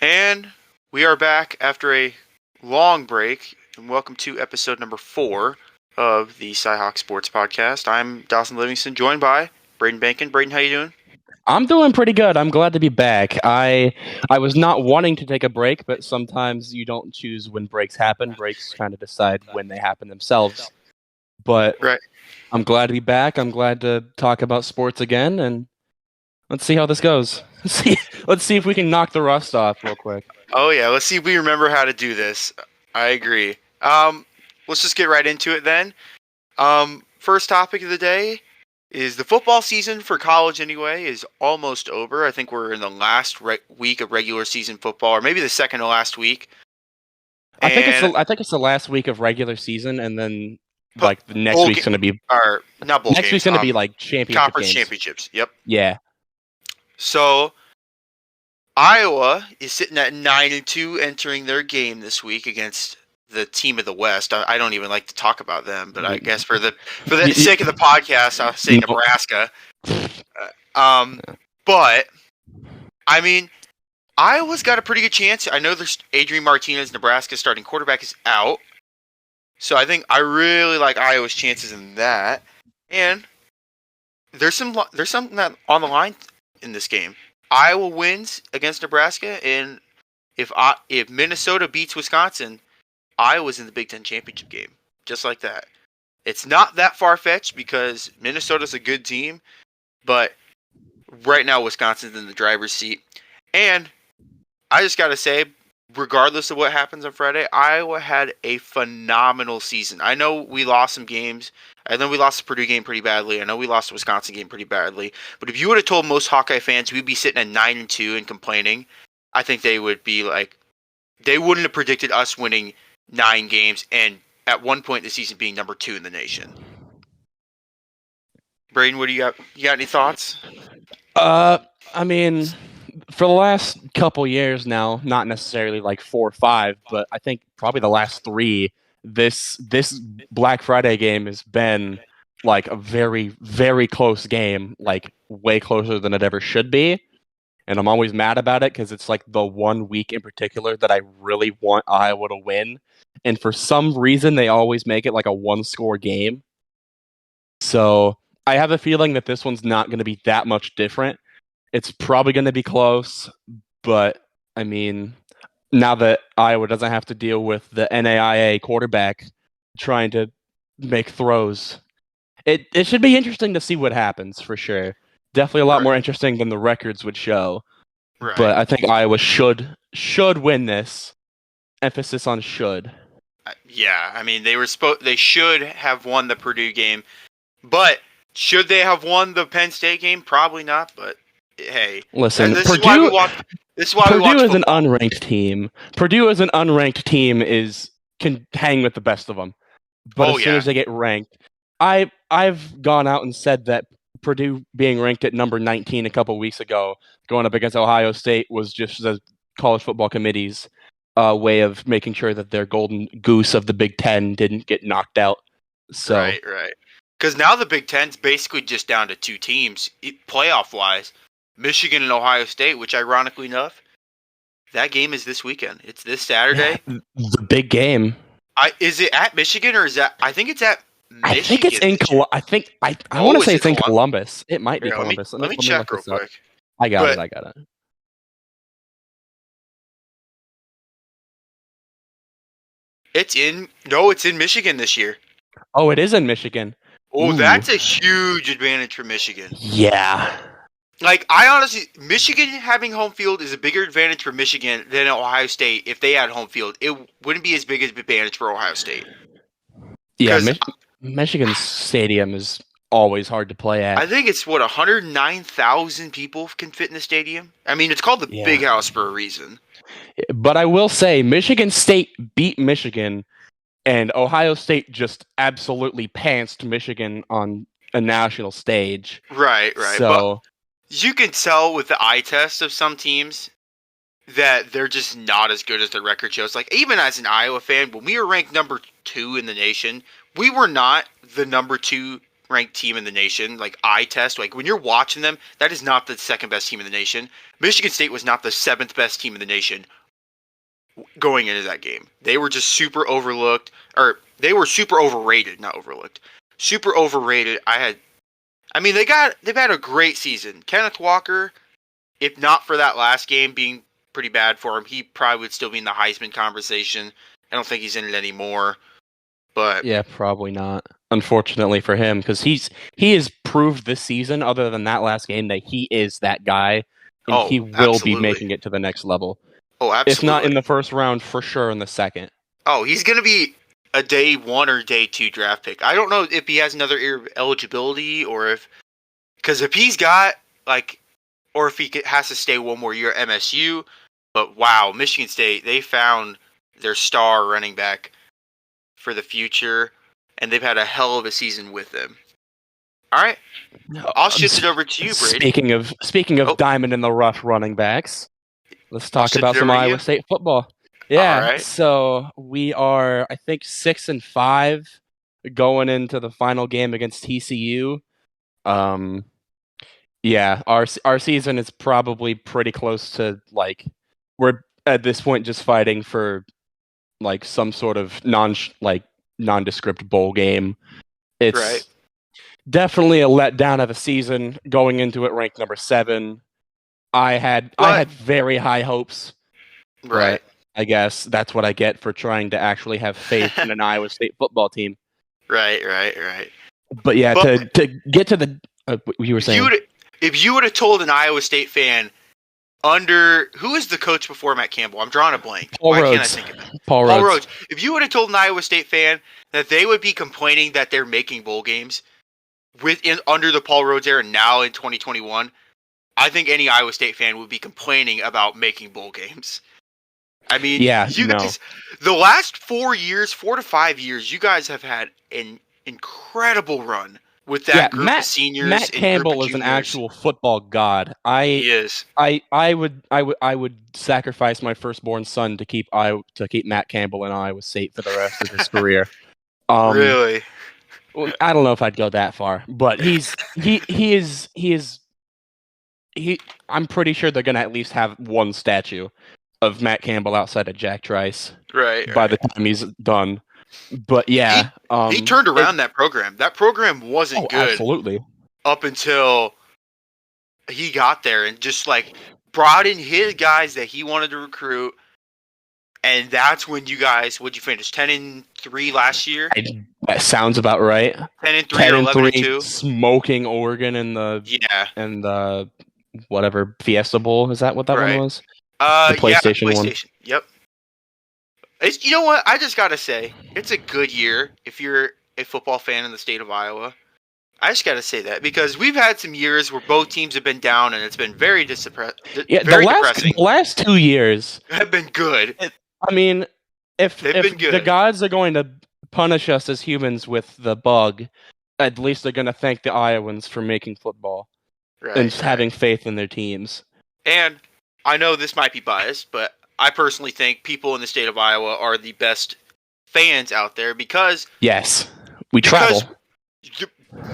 And we are back after a long break, and welcome to episode number 4 of the CyHawk Sports Podcast. I'm Dawson Livingston, joined by Braden Bankin. Braden, how you doing? I'm doing pretty good. I'm glad to be back. I was not wanting to take a break, but sometimes you don't choose when breaks happen. Breaks kind of decide when they happen themselves. But Right. I'm glad to be back. I'm glad to talk about sports again, and let's see how this goes. Let's see if we can knock the rust off real quick. Oh yeah, let's see if we remember how to do this. I agree. Let's just get right into it then. First topic of the day is the football season for college anyway is almost over. I think we're in the last week of regular season football, or maybe the second to last week. I think it's the last week of regular season, and then like the next week's going to be not bowl next games, week's going to be like championship conference games. championships. Yep. Yeah. So Iowa is sitting at 9-2, entering their game this week against the team of the West. I don't even like to talk about them, but I guess for the sake of the podcast, I'll say Nebraska. But I mean, Iowa's got a pretty good chance. I know there's Adrian Martinez, Nebraska's starting quarterback, is out, so I really like Iowa's chances in that. And there's something that on the line in this game. Iowa wins against Nebraska, and if Minnesota beats Wisconsin, Iowa's in the Big Ten championship game, just like that. It's not that far-fetched because Minnesota's a good team, but right now Wisconsin's in the driver's seat. And I just got to say, regardless of what happens on Friday, Iowa had a phenomenal season. I know we lost some games. I know we lost the Purdue game pretty badly. I know we lost the Wisconsin game pretty badly. But if you would have told most Hawkeye fans we'd be sitting at 9-2 and complaining, I think they would be like, they wouldn't have predicted us winning 9 games and at one point in the season being number 2 in the nation. Braden, what do you got? You got any thoughts? I mean, for the last couple years now, not necessarily like 4 or 5, but I think probably the last 3, this Black Friday game has been like a very, very close game, like way closer than it ever should be. And I'm always mad about it because it's like the one week in particular that I really want Iowa to win. And for some reason, they always make it like a 1-score game. So I have a feeling that this one's not going to be that much different. It's probably going to be close, but I mean, now that Iowa doesn't have to deal with the NAIA quarterback trying to make throws, it should be interesting to see what happens for sure. Definitely a lot more interesting than the records would show. Right. But I think Iowa should win this. Emphasis on should. Yeah, I mean they should have won the Purdue game, but should they have won the Penn State game? Probably not. But hey, listen, this Purdue is why we watch. This is why Purdue we watch is an unranked team. Purdue is an unranked team can hang with the best of them, but as soon as they get ranked, I've gone out and said that Purdue being ranked at number 19 a couple weeks ago, going up against Ohio State, was just the college football committee's way of making sure that their golden goose of the Big Ten didn't get knocked out. So right. Because now the Big Ten's basically just down to 2 teams, playoff-wise. Michigan and Ohio State, which ironically enough, that game is this weekend. It's this Saturday. Yeah, the big game. Is it at Michigan or is that? I think it's at Michigan. I think it's in I want to say it's in Columbus. It might be Columbus. Let me check real quick. I got it. It's in Michigan this year. Oh, it is in Michigan. Oh, that's a huge advantage for Michigan. Yeah. Like, I honestly, Michigan having home field is a bigger advantage for Michigan than Ohio State. If they had home field, it wouldn't be as big as an advantage for Ohio State. Yeah, Michigan's stadium is always hard to play at. I think it's, 109,000 people can fit in the stadium? I mean, it's called the Big House for a reason. But I will say, Michigan State beat Michigan, and Ohio State just absolutely pantsed Michigan on a national stage. Right. So, but you can tell with the eye test of some teams that they're just not as good as their record shows. Like, even as an Iowa fan, when we were ranked number 2 in the nation, we were not the number 2 ranked team in the nation. Like eye test, like when you're watching them, that is not the second best team in the nation. Michigan State was not the seventh best team in the nation going into that game. They were just super overlooked, or they were super overrated, not overlooked. Super overrated. They've had a great season. Kenneth Walker, if not for that last game being pretty bad for him, he probably would still be in the Heisman conversation. I don't think he's in it anymore. But yeah, probably not. Unfortunately for him, because he has proved this season, other than that last game, that he is that guy, and he will be making it to the next level. Oh, absolutely. If not in the first round, for sure in the second. Oh, he's going to be a day 1 or day 2 draft pick. I don't know if he has another year of eligibility because if he's got or if he has to stay one more year at MSU. But wow, Michigan State, they found their star running back for the future, and they've had a hell of a season with them. All right, I'll shift it over to you, Brady. Speaking of diamond in the rough running backs, let's talk about some Iowa State football. Yeah, right. So we are, I think, 6-5 going into the final game against TCU. Yeah, our season is probably pretty close to we're at this point just fighting for some sort of nondescript bowl game. It's definitely a letdown of a season going into it ranked number 7. I had very high hopes. Right. I guess that's what I get for trying to actually have faith in an Iowa State football team. Right. But yeah, to get to the you were saying. If you would have told an Iowa State fan who is the coach before Matt Campbell? I'm drawing a blank. Paul Rhodes. Can't I think of it? Paul Rhodes. If you would have told an Iowa State fan that they would be complaining that they're making bowl games under the Paul Rhodes era now in 2021, I think any Iowa State fan would be complaining about making bowl games. I mean, guys, the last 4 to 5 years, you guys have had an incredible run with that group of seniors. Matt Campbell is an actual football god. He is. I would sacrifice my firstborn son to keep Matt Campbell in Iowa State for the rest of his career. Really? I don't know if I'd go that far, but I'm pretty sure they're gonna at least have one statue of Matt Campbell outside of Jack Trice. By the time he's done. But yeah, he turned around that program. That program wasn't good. Absolutely. Up until he got there and just brought in his guys that he wanted to recruit, and that's when you guys would you finish 10-3 last year? That sounds about right. 10-3 or 11-2, smoking Oregon in the whatever Fiesta Bowl. Is that what that one was? The PlayStation one. Yep. You know what? I just gotta say, it's a good year if you're a football fan in the state of Iowa. I just gotta say that because we've had some years where both teams have been down and it's been very depressing. The last 2 years have been good. If the gods are going to punish us as humans with the bug, at least they're going to thank the Iowans for making football and having faith in their teams. And I know this might be biased, but I personally think people in the state of Iowa are the best fans out there because... Yes, we travel.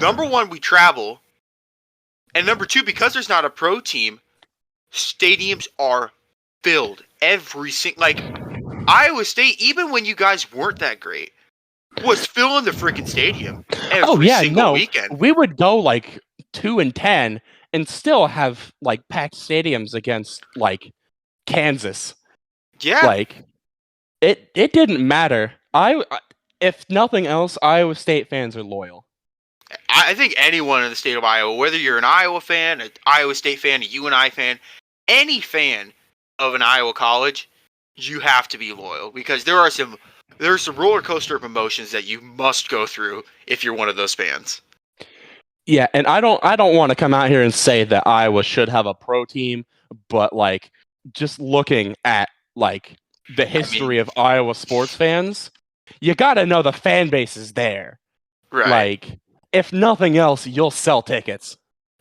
Number one, we travel. And number two, because there's not a pro team, stadiums are filled. Every single... Iowa State, even when you guys weren't that great, was filling the freaking stadium every single weekend. We would go 2-10 and still have packed stadiums against Kansas. Yeah. It didn't matter. If nothing else, Iowa State fans are loyal. I think anyone in the state of Iowa, whether you're an Iowa fan, an Iowa State fan, a UNI fan, any fan of an Iowa college, you have to be loyal because there's some roller coaster of emotions that you must go through if you're one of those fans. Yeah, and I don't want to come out here and say that Iowa should have a pro team, but just looking at the history of Iowa sports fans, you got to know the fan base is there. Right. If nothing else, you'll sell tickets.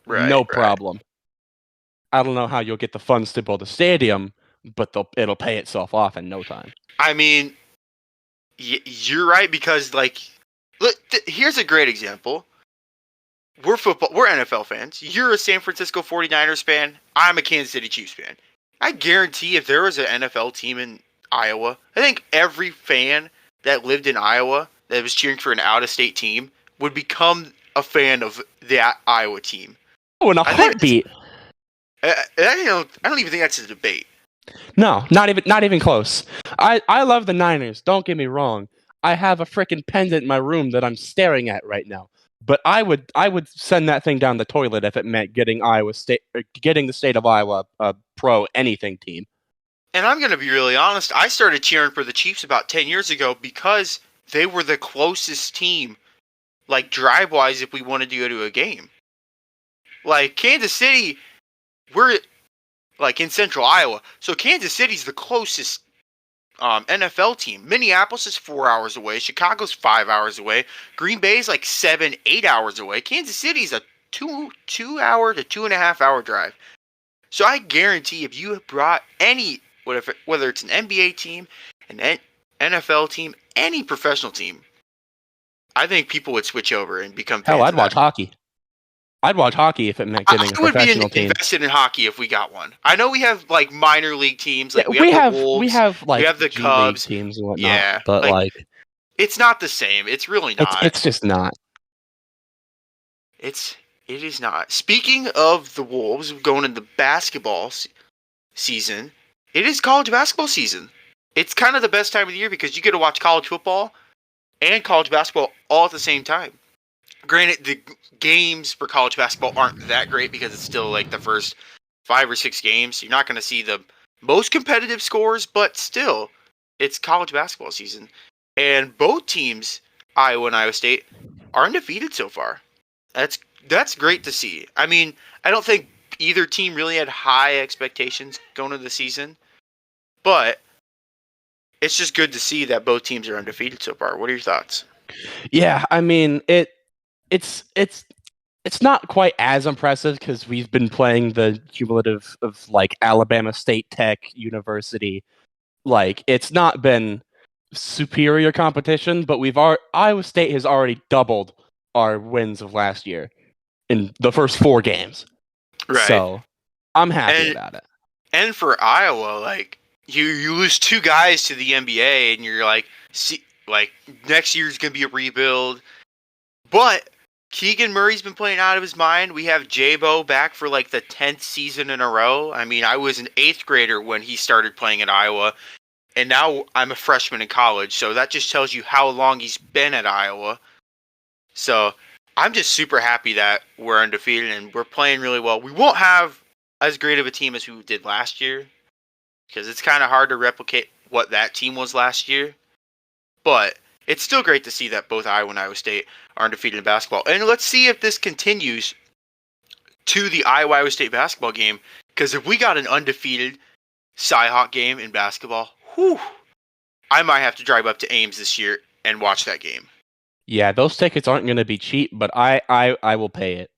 Right. No problem. I don't know how you'll get the funds to build a stadium, but it'll pay itself off in no time. You're right because look, here's a great example. we're NFL fans. You're a San Francisco 49ers fan. I'm a Kansas City Chiefs fan. I guarantee if there was an NFL team in Iowa, I think every fan that lived in Iowa that was cheering for an out-of-state team would become a fan of that Iowa team. Oh, in a heartbeat. I don't even think that's a debate. No, not even close. I love the Niners. Don't get me wrong. I have a freaking pendant in my room that I'm staring at right now. But I would send that thing down the toilet if it meant getting the state of Iowa a pro anything team. And I'm going to be really honest. I started cheering for the Chiefs about 10 years ago because they were the closest team, like drive-wise, if we wanted to go to a game. Like Kansas City, we're like in central Iowa, so Kansas City's the closest NFL team. Minneapolis is 4 hours away. Chicago's 5 hours away. Green Bay's like 7-8 hours away. Kansas City's a 2 hour to 2.5 hour drive. So I guarantee if you brought any, whether it's an NBA team, an NFL team, any professional team, I think people would switch over and become fans. Hell, I'd watch hockey. I'd watch hockey if it meant getting a professional team. I would be invested in hockey if we got one. I know we have like minor league teams, like we have the Wolves, we have the G Cubs teams and whatnot. Yeah, but like it's not the same. It's really not. It's just not. It is not. Speaking of the Wolves going into basketball season, it is college basketball season. It's kind of the best time of the year because you get to watch college football and college basketball all at the same time. Granted, the games for college basketball aren't that great because it's still like the first 5 or 6 games. You're not going to see the most competitive scores, but still, it's college basketball season. And both teams, Iowa and Iowa State, are undefeated so far. That's great to see. I mean, I don't think either team really had high expectations going into the season, but it's just good to see that both teams are undefeated so far. What are your thoughts? Yeah, I mean, it's not quite as impressive because we've been playing the cumulative of like Alabama State Tech University. Like, it's not been superior competition, but Iowa State has already doubled our wins of last year in the first 4 games. Right. So I'm happy about it. And for Iowa, like you lose 2 guys to the NBA, and you're like, next year's gonna be a rebuild. But Keegan Murray's been playing out of his mind. We have J-Bo back for like the 10th season in a row. I mean, I was an 8th grader when he started playing at Iowa, and now I'm a freshman in college. So that just tells you how long he's been at Iowa. So I'm just super happy that we're undefeated and we're playing really well. We won't have as great of a team as we did last year because it's kind of hard to replicate what that team was last year. But it's still great to see that both Iowa and Iowa State are undefeated in basketball. And let's see if this continues to the Iowa State basketball game. Because if we got an undefeated CyHawk game in basketball, I might have to drive up to Ames this year and watch that game. Yeah, those tickets aren't going to be cheap, but I will pay it.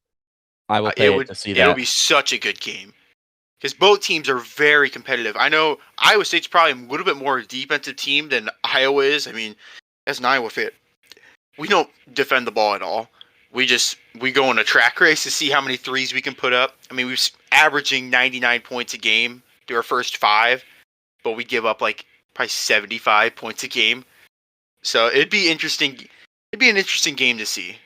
I will pay it to see that. It'll be such a good game. Because both teams are very competitive. I know Iowa State's probably a little bit more defensive team than Iowa is. I mean, as an Iowa fan, we don't defend the ball at all. We go on a track race to see how many threes we can put up. I mean, we're averaging 99 points a game through our first 5, but we give up like probably 75 points a game. So it'd be interesting. It'd be an interesting game to see.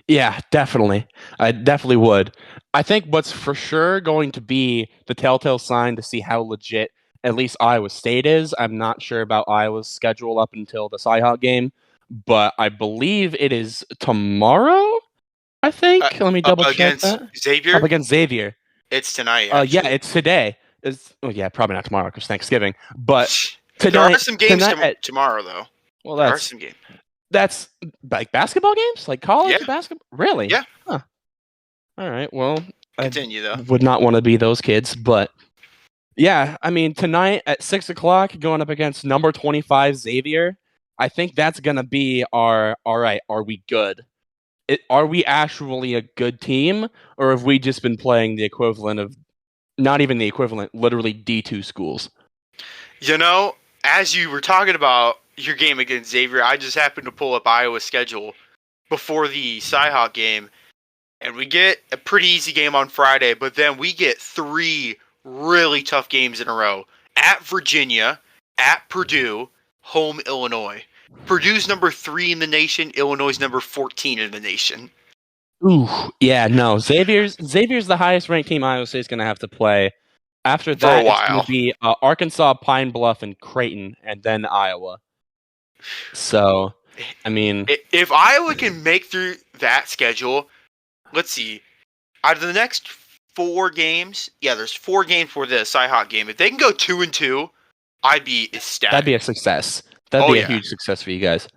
Yeah, definitely. I definitely would. I think what's for sure going to be the telltale sign to see how legit at least Iowa State is. I'm not sure about Iowa's schedule up until the CyHawk game, but I believe it is tomorrow, I think. Let me double check that. Xavier? Up against Xavier. It's tonight, yeah, it's today. Probably not tomorrow because Thanksgiving. But tonight, there are some games tomorrow, though. Well, there are some games. That's like basketball games? Like college basketball? Really? Yeah. Huh. All right. Well, continue, though. Would not want to be those kids, but yeah, I mean, tonight at 6 o'clock, going up against number 25 Xavier, I think that's going to be all right, are we good? Are we actually a good team, or have we just been playing the equivalent of, not even the equivalent, literally D2 schools? You know, as you were talking about your game against Xavier, I just happened to pull up Iowa's schedule before the CyHawk game, and we get a pretty easy game on Friday, but then we get 3 really tough games in a row. At Virginia, at Purdue, home Illinois. Purdue's number 3 in the nation, Illinois' number 14 in the nation. Ooh, yeah, no. Xavier's the highest ranked team Iowa State's going to have to play. After For a that, it's while. going to be Arkansas, Pine Bluff, and Creighton, and then Iowa. So, I mean, if Iowa can make through that schedule, let's see, out of the next 4 games, there's 4 games for the CyHawk game. If they can go 2-2, I'd be ecstatic. That'd be a success. That'd be a huge success for you guys.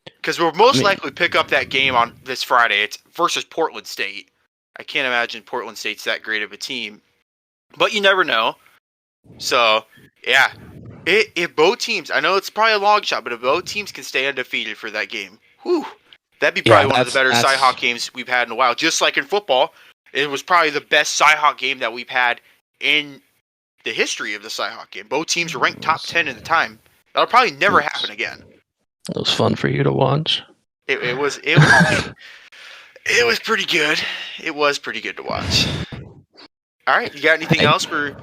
Because we'll most likely pick up that game on this Friday. It's versus Portland State. I can't imagine Portland State's that great of a team. But you never know. So, yeah. If both teams, I know it's probably a long shot, but if both teams can stay undefeated for that game, that'd be probably one of the better CyHawk games we've had in a while. Just like in football, it was probably the best CyHawk game that we've had in the history of the CyHawk game. Both teams were ranked top 10 at the time. That'll probably never happen again. It was fun for you to watch. It was pretty good. It was pretty good to watch. All right, you got anything else for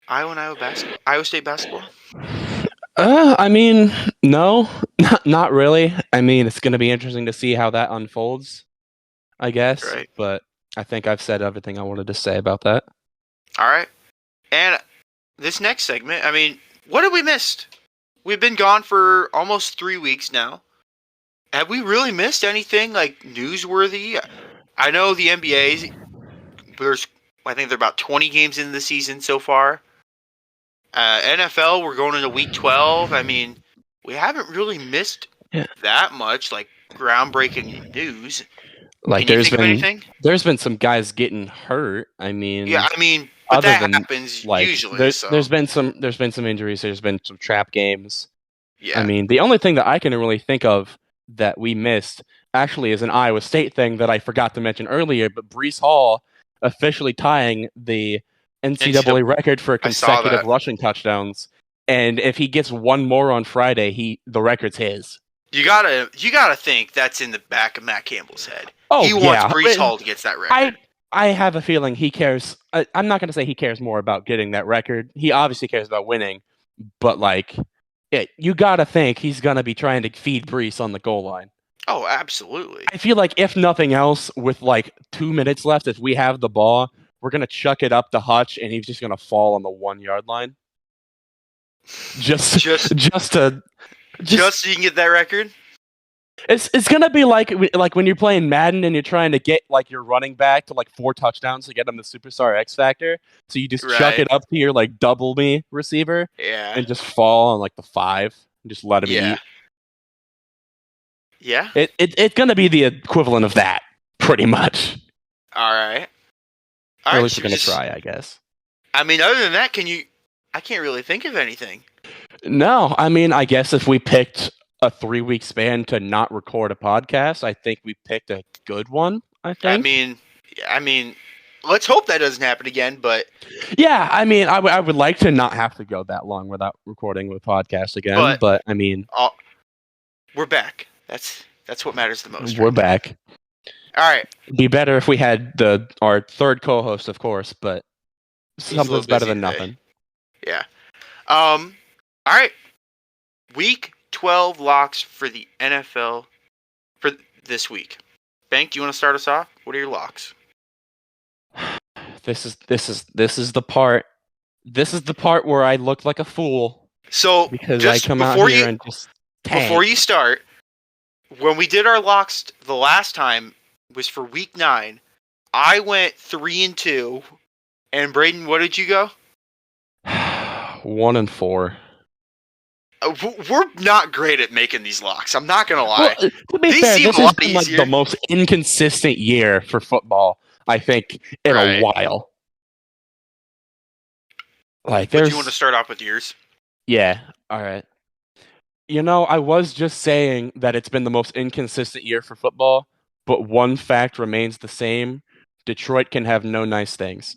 Iowa State basketball? I mean, no, not really. I mean, it's going to be interesting to see how that unfolds, I guess. Right. But I think I've said everything I wanted to say about that. All right. And this next segment, I mean, what have we missed? We've been gone for almost 3 weeks now. Have we really missed anything like newsworthy? I know the NBA, I think they're about 20 games into the season so far. NFL, we're going into week 12. I mean, we haven't really missed that much like groundbreaking news. Like there's been some guys getting hurt. I mean, but that happens usually. There's been some injuries. There's been some trap games. Yeah. I mean, the only thing that I can really think of that we missed actually is an Iowa State thing that I forgot to mention earlier. But Breece Hall officially tying the NCAA record for consecutive rushing touchdowns, and if he gets one more on Friday, the record's his. You gotta think that's in the back of Matt Campbell's head. Oh, he wants Breece Hall to get that record. I have a feeling he cares. I'm not going to say he cares more about getting that record. He obviously cares about winning, but you got to think he's going to be trying to feed Breece on the goal line. Oh, absolutely. I feel like if nothing else, with 2 minutes left, if we have the ball, we're going to chuck it up to Hutch, and he's just going to fall on the 1-yard line. Just so you can get that record? It's gonna be like when you're playing Madden and you're trying to get your running back to 4 touchdowns to get him the superstar X factor. So you just chuck it up to your double me receiver, and just fall on the 5 and just let him eat. Yeah, it's gonna be the equivalent of that, pretty much. All right. Or at least we're gonna try, I guess. I mean, other than that, I can't really think of anything. No, I mean, I guess if we picked a 3-week span to not record a podcast, I think we picked a good one. I think. I mean, let's hope that doesn't happen again. But yeah, I mean, I would like to not have to go that long without recording a podcast again. But I mean, we're back. That's what matters the most. We're back. All right. It'd be better if we had our third co-host, of course, but something's better than nothing. Yeah. All right. Week 12 locks for the NFL for this week. Bank, do you want to start us off? What are your locks? This is the part. This is the part where I look like a fool. So because I come out here and just tank. Before you start, when we did our locks the last time was for week 9. I went 3-2, and Braden, what did you go? 1-4. We're not great at making these locks. I'm not gonna lie. Well, to be fair, this has been the most inconsistent year for football, I think, in a while. Do you want to start off with yours? Yeah. All right. I was just saying that it's been the most inconsistent year for football, but one fact remains the same: Detroit can have no nice things,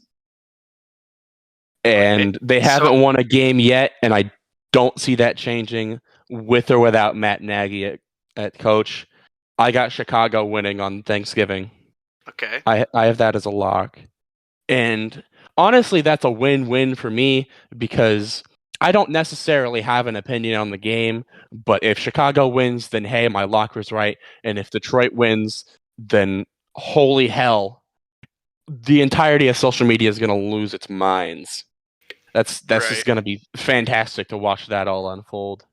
and they haven't won a game yet, and I don't see that changing with or without Matt Nagy at coach. I got Chicago winning on Thanksgiving. Okay. I have that as a lock. And honestly, that's a win-win for me because I don't necessarily have an opinion on the game, but if Chicago wins, then hey, my lock was right. And if Detroit wins, then holy hell, the entirety of social media is going to lose its minds. That's just Right. going to be fantastic to watch that all unfold.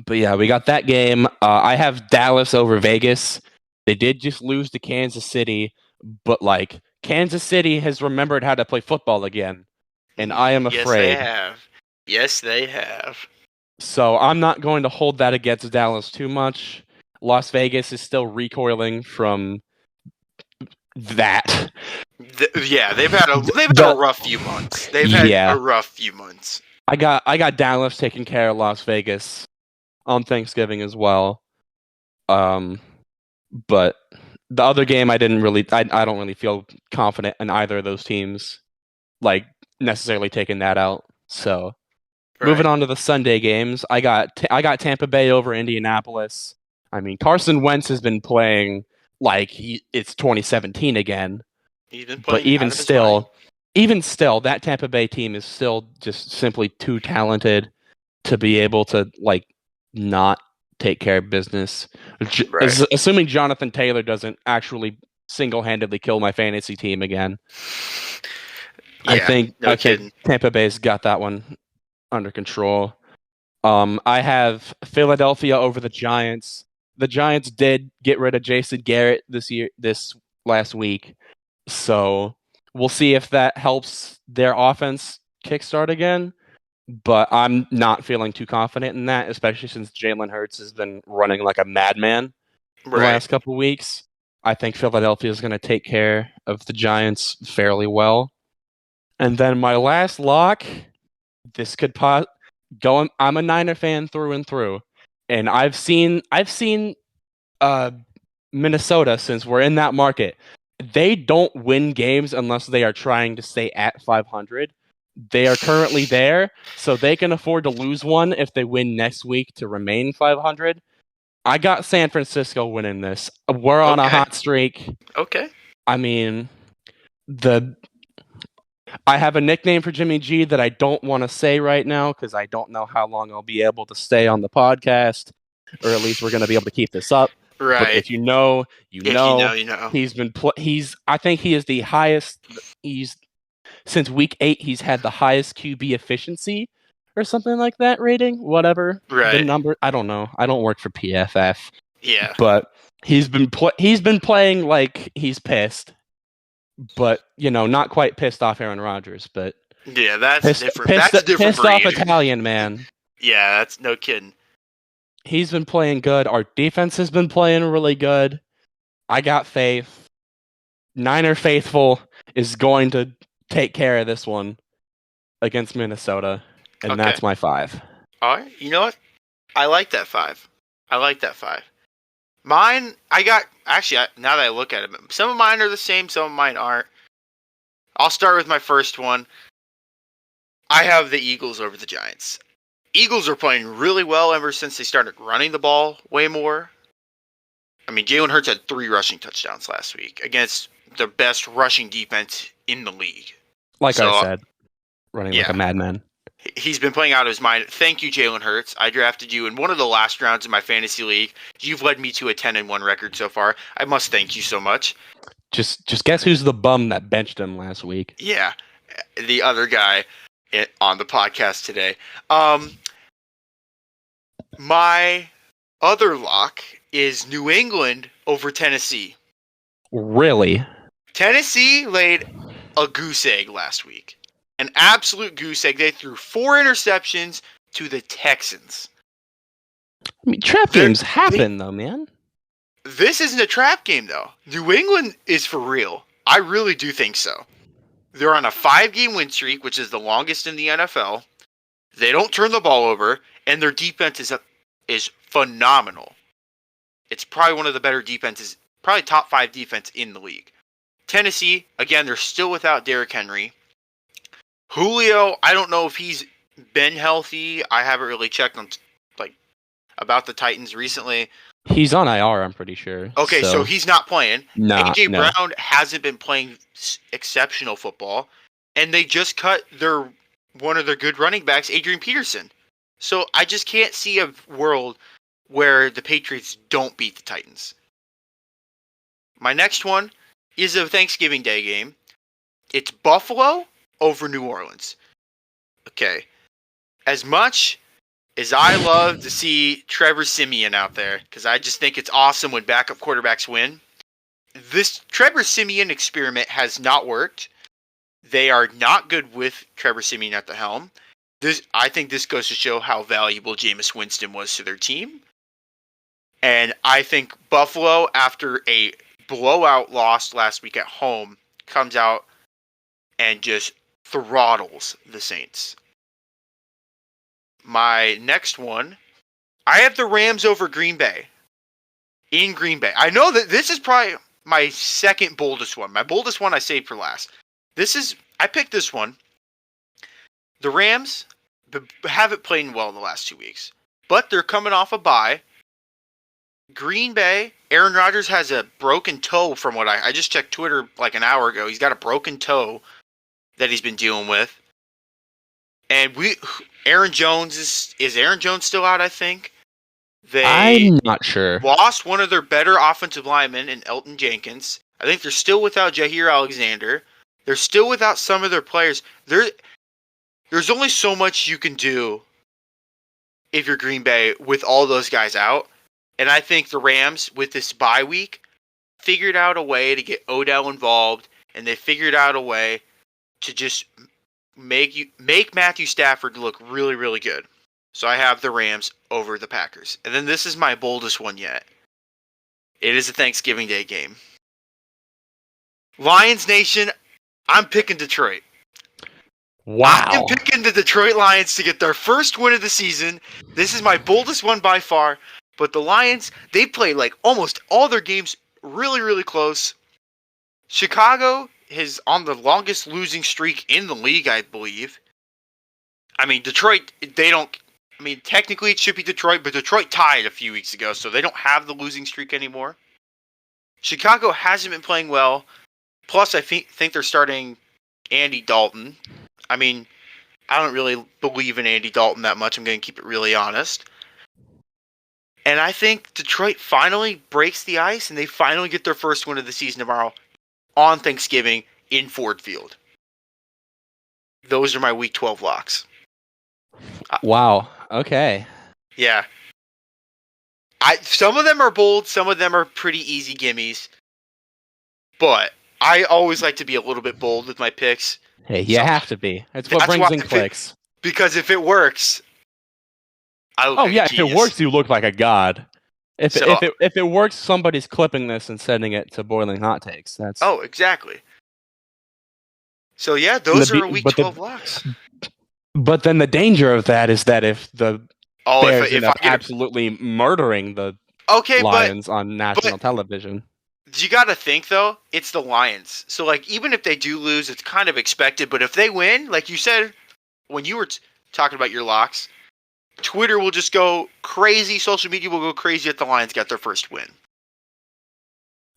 But yeah, we got that game. I have Dallas over Vegas. They did just lose to Kansas City, but like Kansas City has remembered how to play football again, and I am Yes, they afraid. have. Yes, they have. So I'm not going to hold that against Dallas too much. Las Vegas is still recoiling from that. Yeah, they've had a rough few months. They've had Yeah, a rough few months. I got Dallas taking care of Las Vegas on Thanksgiving as well. But the other game, I don't really feel confident in either of those teams, like necessarily taking that out. So moving Right. on to the Sunday games, I got Tampa Bay over Indianapolis. I mean, Carson Wentz has been playing like it's 2017 again, He's been but playing out of his mind. even still, that Tampa Bay team is still just simply too talented to be able to like not take care of business. Right. Assuming Jonathan Taylor doesn't actually single-handedly kill my fantasy team again. Yeah, no I think kidding. Tampa Bay's got that one under control. I have Philadelphia over the Giants. The Giants did get rid of Jason Garrett this last week, so we'll see if that helps their offense kickstart again. But I'm not feeling too confident in that, especially since Jalen Hurts has been running like a madman the Right. last couple of weeks. I think Philadelphia is going to take care of the Giants fairly well. And then my last lock, this could go. I'm a Niner fan through and through, and I've seen uh, Minnesota since we're in that market. They don't win games unless they are trying to stay at 500. They are currently there, so they can afford to lose one if they win next week to remain 500. I got San Francisco winning this. We're on a Okay. hot streak. Okay. I mean, the I have a nickname for Jimmy G that I don't want to say right now because I don't know how long I'll be able to stay on the podcast, or at least we're going to be able to keep this up. But Right. if you know, you If you know. know, you know. He's I think he is the highest. He's since week 8. He's had the highest QB efficiency or something like that rating. Whatever the Right. number. I don't know. I don't work for PFF, Yeah. but he's been playing like he's pissed, but not quite pissed off Aaron Rodgers, but Yeah, that's different. That's a different pissed off breed. Italian man. Yeah, that's no kidding. He's been playing good. Our defense has been playing really good. I got faith. Niner faithful is going to take care of this one against Minnesota, and Okay. that's my 5. All right. You know what? I like that 5. I like that 5. Mine, I got actually. Now that I look at it, some of mine are the same. Some of mine aren't. I'll start with my first one. I have the Eagles over the Giants. Eagles are playing really well ever since they started running the ball way more. I mean, Jalen Hurts had 3 rushing touchdowns last week against the best rushing defense in the league. Like I said, running like yeah. a madman. He's been playing out of his mind. Thank you, Jalen Hurts. I drafted you in one of the last rounds of my fantasy league. You've led me to a 10-1 record so far. I must thank you so much. Just guess who's the bum that benched him last week? Yeah, the other guy on the podcast today. My other lock is New England over Tennessee. Really? Tennessee laid a goose egg last week. An absolute goose egg. They threw 4 interceptions to the Texans. I mean, trap games happen, though, man. This isn't a trap game, though. New England is for real. I really do think so. They're on a 5-game win streak, which is the longest in the NFL. They don't turn the ball over, and their defense is phenomenal. It's probably one of the better defenses, probably top 5 defense in the league. Tennessee, again, they're still without Derrick Henry. Julio, I don't know if he's been healthy. I haven't really checked on about the Titans recently. He's on IR, I'm pretty sure. Okay, so he's not playing. No. Brown hasn't been playing exceptional football, and they just cut one of their good running backs, Adrian Peterson. So I just can't see a world where the Patriots don't beat the Titans. My next one is a Thanksgiving Day game. It's Buffalo over New Orleans. Okay. As much as I love to see Trevor Siemian out there, because I just think it's awesome when backup quarterbacks win, this Trevor Siemian experiment has not worked. They are not good with Trevor Siemian at the helm. I think this goes to show how valuable Jameis Winston was to their team. And I think Buffalo, after a blowout loss last week at home, comes out and just throttles the Saints. My next one, I have the Rams over Green Bay. In Green Bay. I know that this is probably my second boldest one. My boldest one I saved for last. I picked this one. The Rams haven't played well in the last 2 weeks, but they're coming off a bye. Green Bay, Aaron Rodgers has a broken toe from what I just checked Twitter like an hour ago. He's got a broken toe that he's been dealing with. And Aaron Jones is Aaron Jones still out, I think? I'm not sure. Lost one of their better offensive linemen in Elton Jenkins. I think they're still without Jair Alexander. They're still without some of their players. There's only so much you can do if you're Green Bay with all those guys out. And I think the Rams, with this bye week, figured out a way to get Odell involved, and they figured out a way to just make Matthew Stafford look really, really good. So I have the Rams over the Packers. And then this is my boldest one yet. It is a Thanksgiving Day game. Lions Nation, I'm picking Detroit. Wow. I'm picking the Detroit Lions to get their first win of the season. This is my boldest one by far. But the Lions, they played like almost all their games really, really close. Chicago is on the longest losing streak in the league, I believe. I mean, Detroit, technically it should be Detroit, but Detroit tied a few weeks ago, so they don't have the losing streak anymore. Chicago hasn't been playing well. Plus, I think they're starting Andy Dalton. I mean, I don't really believe in Andy Dalton that much. I'm going to keep it really honest. And I think Detroit finally breaks the ice, and they finally get their first win of the season tomorrow on Thanksgiving in Ford Field. Those are my Week 12 locks. Wow. Okay. Yeah. Some of them are bold, some of them are pretty easy gimmies. But I always like to be a little bit bold with my picks. Hey, you have to be. That's what brings in clicks. Because if it works, I look like a genius. If it works, you look like a god. If it works, somebody's clipping this and sending it to Boiling Hot Takes. That's exactly. So yeah, those are Week 12 locks. But then the danger of that is that if the Bears end up absolutely murdering the Lions on national television. You got to think, though, it's the Lions. So, like, even if they do lose, it's kind of expected. But if they win, like you said, when you were talking about your locks, Twitter will just go crazy. Social media will go crazy if the Lions got their first win.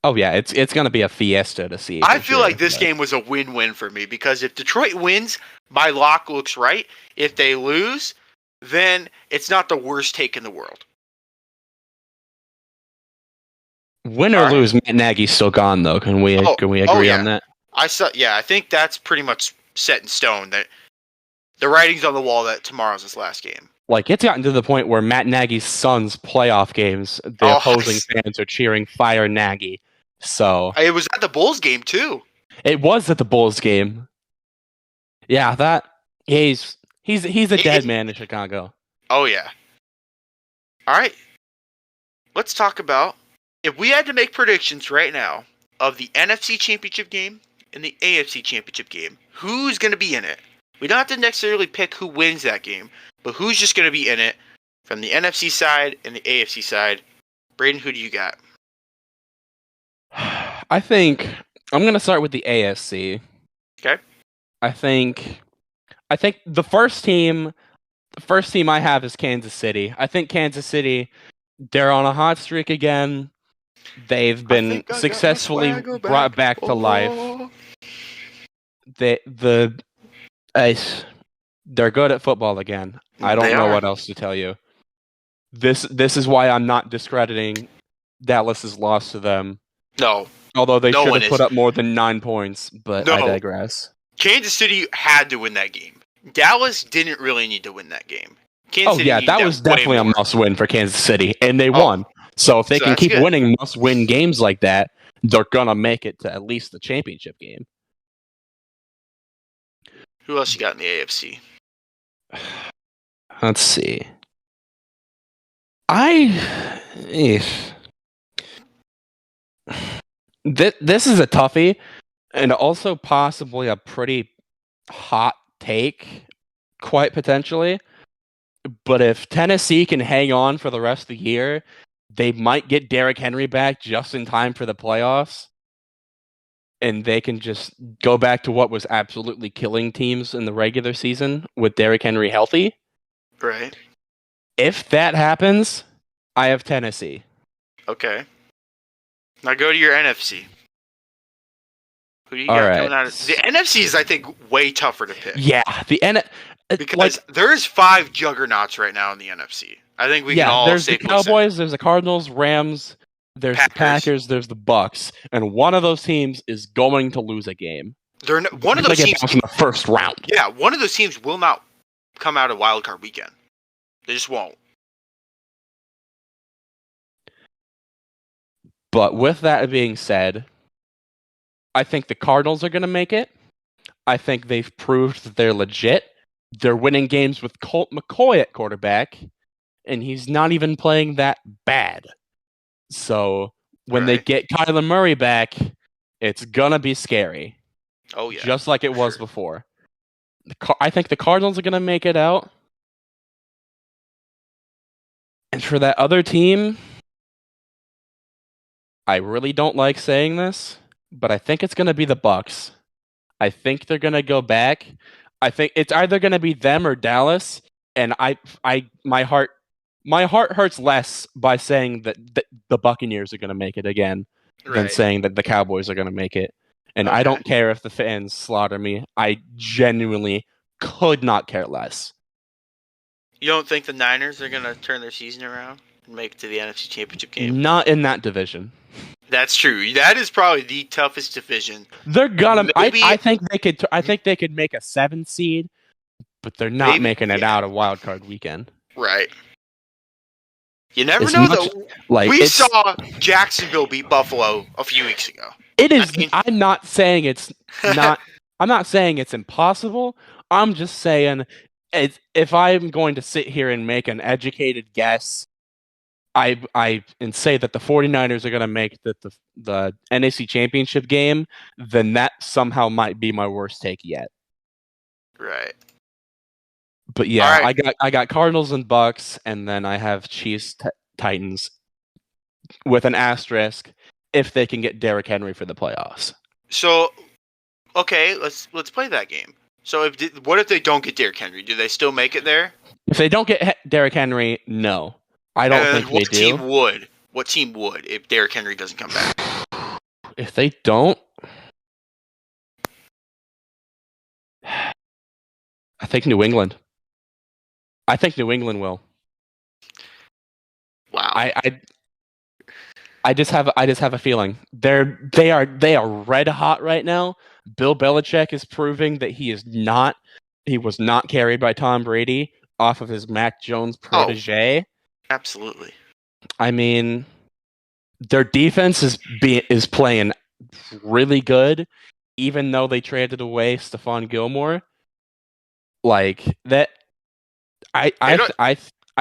Oh, yeah. It's going to be a fiesta to see. I feel like this game was a win-win for me because if Detroit wins, my lock looks right. If they lose, then it's not the worst take in the world. Win or lose, Matt Nagy's still gone, though. Can we agree on that? I think that's pretty much set in stone. That the writing's on the wall that tomorrow's his last game. Like, it's gotten to the point where Matt Nagy's son's playoff games, the opposing fans are cheering "Fire Nagy." So it was at the Bulls game too. It was at the Bulls game. Yeah, he's a dead man in Chicago. Oh yeah. All right, let's talk about. If we had to make predictions right now of the NFC Championship game and the AFC Championship game, who's going to be in it? We don't have to necessarily pick who wins that game, but who's just going to be in it from the NFC side and the AFC side? Braden, who do you got? I think I'm going to start with the AFC. Okay. I think the first team I have is Kansas City. I think Kansas City, They're on a hot streak again. They've been successfully brought back to life. They're good at football again. I don't know what else to tell you. This is why I'm not discrediting Dallas's loss to them. No. Although they should have put up more than 9 points, but I digress. Kansas City had to win that game. Dallas didn't really need to win that game. That was definitely a must-win for Kansas City, and they won. So if they can keep winning must-win games like that, they're gonna make it to at least the championship game. Who else you got in the AFC? Let's see. This is a toughie, and also possibly a pretty hot take, quite potentially. But if Tennessee can hang on for the rest of the year, they might get Derrick Henry back just in time for the playoffs. And they can just go back to what was absolutely killing teams in the regular season with Derrick Henry healthy. Right. If that happens, I have Tennessee. Okay. Now go to your NFC. Who do you got coming out of the NFC? Is I think way tougher to pick. Yeah, because there's 5 juggernauts right now in the NFC. I think we can all there's the Cowboys, there's the Cardinals, Rams, there's the Packers, there's the Bucks, and one of those teams is going to lose a game. One of those teams in the first round. Yeah, one of those teams will not come out of wild card weekend. They just won't. But with that being said, I think the Cardinals are going to make it. I think they've proved that they're legit. They're winning games with Colt McCoy at quarterback, and he's not even playing that bad. So when they get Kyler Murray back, it's going to be scary. Oh, yeah. Just like it was before. I think the Cardinals are going to make it out. And for that other team, I really don't like saying this, but I think it's going to be the Bucks. I think they're going to go back. I think it's either going to be them or Dallas, and my heart hurts less by saying that the Buccaneers are going to make it again than saying that the Cowboys are going to make it. And I don't care if the fans slaughter me. I genuinely could not care less. You don't think the Niners are going to turn their season around and make it to the NFC Championship game? Not in that division. That's true. That is probably the toughest division. They're gonna. I think they could. I think they could make a 7 seed, but they're not making it out of wild card weekend. Right. You never know though. We saw Jacksonville beat Buffalo a few weeks ago. It is. I'm not saying it's not. I'm not saying it's impossible. I'm just saying, if I'm going to sit here and make an educated guess, I say that the 49ers are going to make the NFC Championship game, then that somehow might be my worst take yet. Right. But yeah, I got Cardinals and Bucks, and then I have Chiefs Titans with an asterisk if they can get Derrick Henry for the playoffs. So, okay, let's play that game. So what if they don't get Derrick Henry? Do they still make it there? If they don't get Derrick Henry, no. I don't think they do. What team would if Derrick Henry doesn't come back? If they don't, I think New England. I think New England will. Wow. I just have a feeling they are red hot right now. Bill Belichick is proving that he was not carried by Tom Brady off of his Mac Jones protege. Oh. Absolutely. I mean, their defense is playing really good, even though they traded away Stephon Gilmore. Like that, I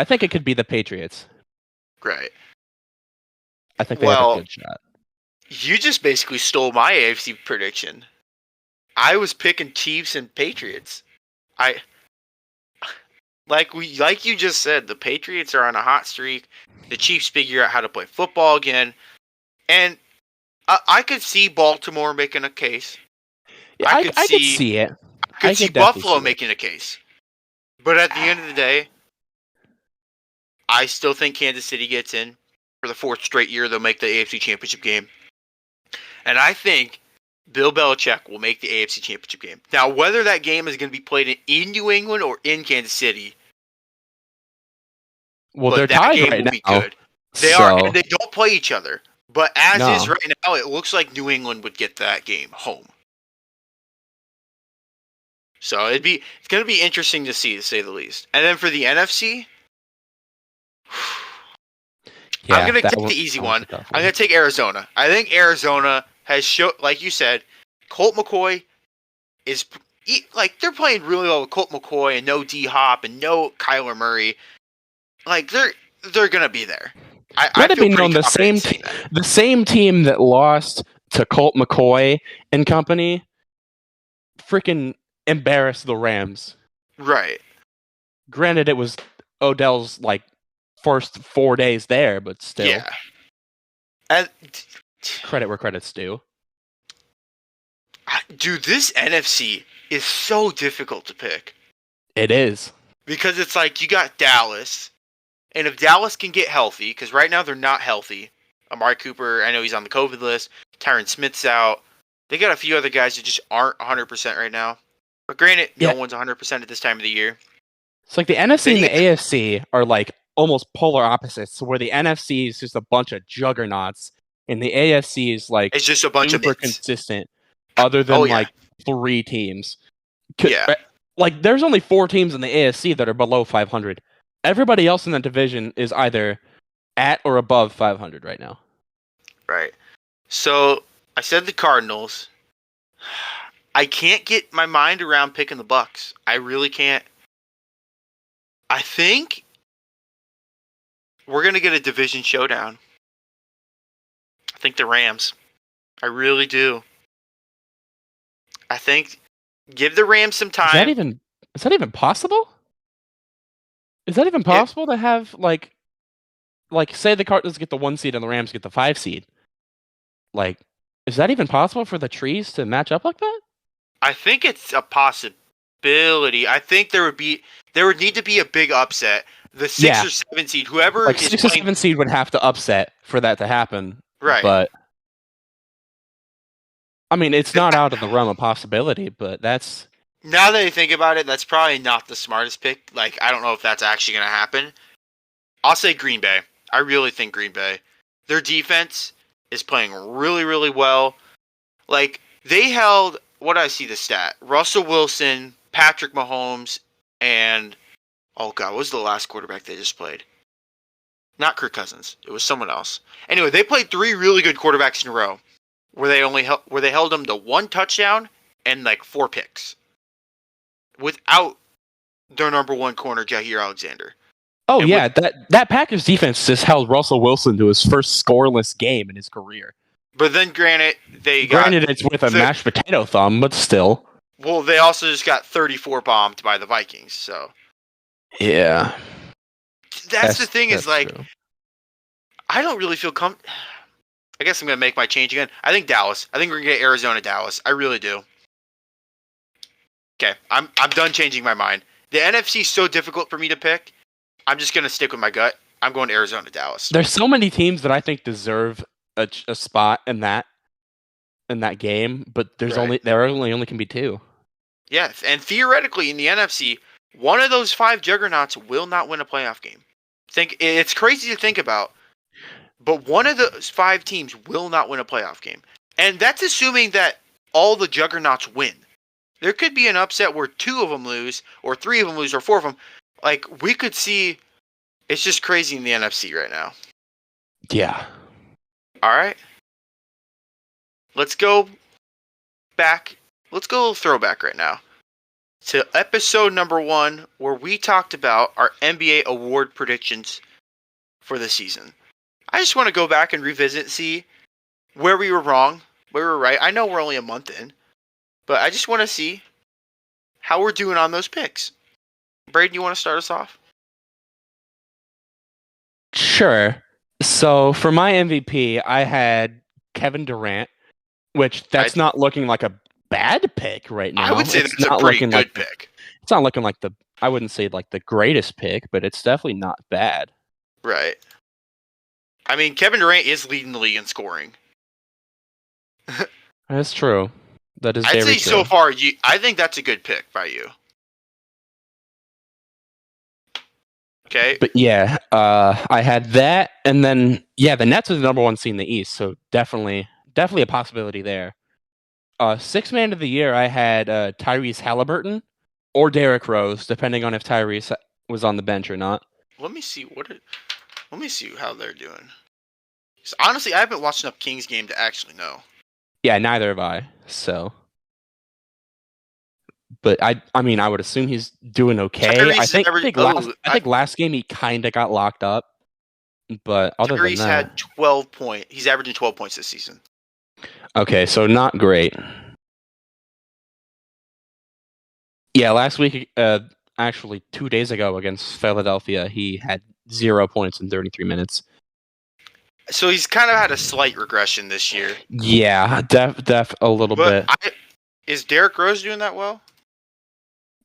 think it could be the Patriots. Right. I think they have a good shot. You just basically stole my AFC prediction. I was picking Chiefs and Patriots. Like you just said, the Patriots are on a hot streak. The Chiefs figure out how to play football again. And I could see Baltimore making a case. Yeah, I could see it. I could see Buffalo making a case. But at the end of the day, I still think Kansas City gets in for the 4th straight year. They'll make the AFC Championship game. And I think Bill Belichick will make the AFC Championship game. Now, whether that game is going to be played in New England or in Kansas City, well, they're tied right now. Be good. They are, and they don't play each other. But as is right now, it looks like New England would get that game home. So it's going to be interesting to see, to say the least. And then for the NFC, I'm going to take the easy one. I'm going to take Arizona. I think Arizona has shown, like you said, Colt McCoy is they're playing really well with Colt McCoy and no D-Hop and no Kyler Murray. Like they're going to be there. Let it be known the same team that lost to Colt McCoy and company freaking embarrassed the Rams. Right. Granted, it was Odell's first 4 days there, but still. Yeah. And credit where credit's due. Dude, this NFC is so difficult to pick. It is. Because it's like you got Dallas, and if Dallas can get healthy, because right now they're not healthy. Amari Cooper, I know he's on the COVID list. Tyron Smith's out. They got a few other guys that just aren't 100% right now. But granted, no one's 100% at this time of the year. It's like the NFC and the AFC are almost polar opposites, where the NFC is just a bunch of juggernauts, and the AFC is it's just a bunch of super consistent, other than 3 teams. Yeah. There's only 4 teams in the AFC that are below 500. Everybody else in that division is either at or above 500 right now. Right. So, I said the Cardinals. I can't get my mind around picking the Bucks. I really can't. I think we're going to get a division showdown. I think the Rams. I really do. I think give the Rams some time. Is that even possible? Is that even possible to have say the Cardinals get the 1 seed and the Rams get the 5 seed? Is that even possible for the trees to match up like that? I think it's a possibility. I think there would need to be a big upset. The 6 or 7 seed, whoever is 6 or 7 seed would have to upset for that to happen. Right. But I mean, it's not out of the realm of possibility, but that's... Now that I think about it, that's probably not the smartest pick. I don't know if that's actually going to happen. I'll say Green Bay. I really think Green Bay. Their defense is playing really, really well. They held... What did I see the stat? Russell Wilson, Patrick Mahomes, and... Oh, God, what was the last quarterback they just played? Not Kirk Cousins. It was someone else. Anyway, they played 3 really good quarterbacks in a row, where they held them to 1 touchdown and 4 picks, without their number 1 corner, Jair Alexander. Oh, and that Packers defense just held Russell Wilson to his first scoreless game in his career. But then, granted, it's with a mashed potato thumb, but still. Well, they also just got 34 bombed by the Vikings, so. Yeah. That's the thing is, true. I don't really feel I guess I'm going to make my change again. I think Dallas. I think we're going to get Arizona, Dallas. I really do. Okay, I'm done changing my mind. The NFC is so difficult for me to pick. I'm just going to stick with my gut. I'm going to Arizona, Dallas. There's so many teams that I think deserve a spot in that game, but there only can be 2. Yeah, and theoretically in the NFC, one of those 5 juggernauts will not win a playoff game. It's crazy to think about, but one of those 5 teams will not win a playoff game. And that's assuming that all the juggernauts win. There could be an upset where 2 of them lose, or 3 of them lose, or 4 of them. We could see, it's just crazy in the NFC right now. Yeah. All right. Let's go back. Let's go a little throwback right now to episode number 1, where we talked about our NBA award predictions for the season. I just want to go back and revisit and see where we were wrong, where we were right. I know we're only a month in, but I just want to see how we're doing on those picks. Braden, you want to start us off? Sure. So for my MVP, I had Kevin Durant, which that's not looking like a bad pick right now. I would say that's a pretty good pick. It's not looking like I wouldn't say the greatest pick, but it's definitely not bad. Right. I mean, Kevin Durant is leading the league in scoring. That's true. That is I'd very say true. so far, I think that's a good pick by you. Okay. But yeah, I had that, and then the Nets was the number one seed in the East, so definitely a possibility there. Sixth man of the year, I had Tyrese Halliburton or Derrick Rose, depending on if Tyrese was on the bench or not. Let me see how they're doing. So honestly, I haven't watched enough Kings game to actually know. Yeah, neither have I. So, but I mean, I would assume he's doing okay. I think last game he kind of got locked up, but other than that, had 12 points. He's averaging 12 points this season. Okay, so not great. Yeah, last week, actually 2 days ago against Philadelphia, he had 0 points in 33 minutes. So he's kind of had a slight regression this year. Yeah, def a little bit. Is Derrick Rose doing that well?